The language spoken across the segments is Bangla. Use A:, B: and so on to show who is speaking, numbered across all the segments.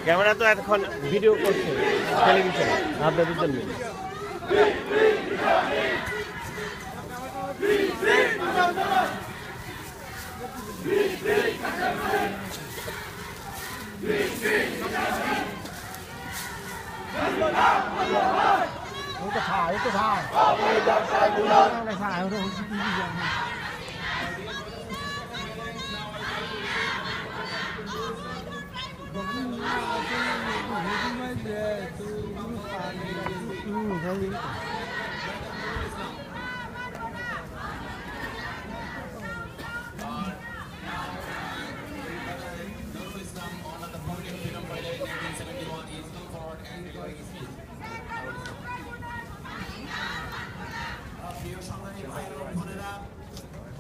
A: ক্যামেরা তো এখন ভিডিও করছে টেলিভিশন আপনাদের জন্য।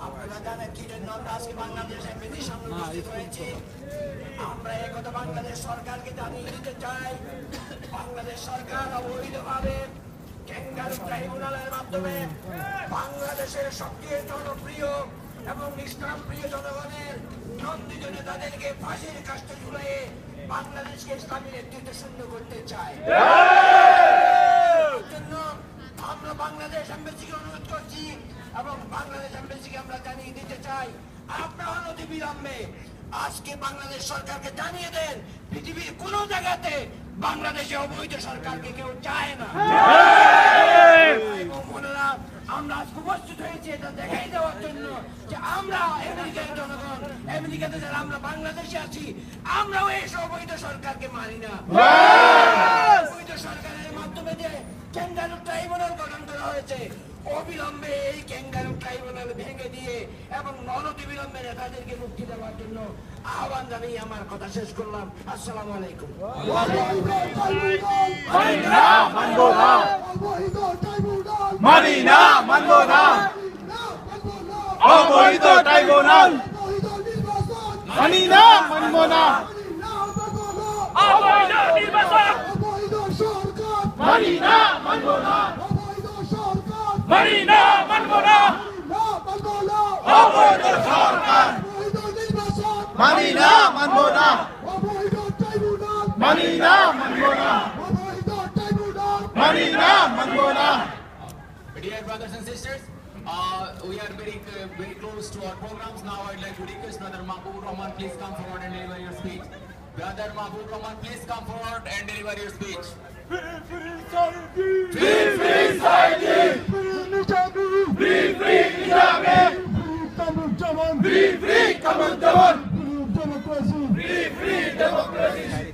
B: আপনারা জানেন কি জন্য আমরা আজকে বাংলাদেশ এমপির সামনে উপস্থিত হয়েছি। আমরা একথা বাংলাদেশ সরকারকে জানিয়ে দিতে চাই, বাংলাদেশ সরকার অবৈধভাবে ক্যাঙ্গারু ট্রাইব্যুনালের মাধ্যমে বাংলাদেশের সবচেয়ে জনপ্রিয় এবং ইসলাম প্রিয় জনগণের নন্দিত নেতাদেরকে ফাঁসির কাস্টে ঝুলিয়ে বাংলাদেশকে ইসলামী নেতৃত্ব শূন্য করতে চায়। জন্য আমরা বাংলাদেশ এমবেসিকে অনুরোধ করছি এবং বাংলাদেশ এমবেসিকে আমরা জানিয়ে দিতে চাই, আপনারা অনতি বিলম্বে আজকে বাংলাদেশ সরকারকে জানিয়ে দেন পৃথিবীর কোন জায়গাতে বাংলাদেশে অবৈধ সরকারকে কেউ চায় না। আমরা আজকে উপস্থিত হয়েছি এটা দেখাই দেওয়ার জন্য যে আমরা আমেরিকার জনগণ, আমেরিকাতে যারা আমরা বাংলাদেশে আছি, আমরাও এই অবৈধ সরকারকে মানি না। অবৈধ সরকারের মাধ্যমে যে ক্যাঙ্গারু ট্রাইব্যুনাল গঠন করা হয়েছে, অবিলম্বে এই ক্যাঙ্গারু ট্রাইব্যুনাল ভেঙে দিয়ে এবং অনতি বিলম্বে নেতাদেরকে মুক্তি দেওয়ার জন্য আহ্বান জানিয়ে আমার কথা শেষ করলাম। আসসালামু আলাইকুম।
C: মানি না, মানবো না, অবৈধ ট্রাইব্যুনাল মানি না, মানবো না, অবৈধ নির্বাচন মানি না, মানবো না, মানি না, মানবো না, অবৈধ সরকার মানি না, মানবো না, মানি না, মানবো না, মানি না, মানবো না।
D: Dear brothers and sisters, we are very close to our programs now. I'd like to request Brother Mahbub Rahman, please come forward and deliver your speech. Brother Mahbub Rahman, please come forward and deliver your speech.
C: Free, free, Saidi! Free, free, Nizami! Free, free, Kamal Jawan! Free, free, democracy!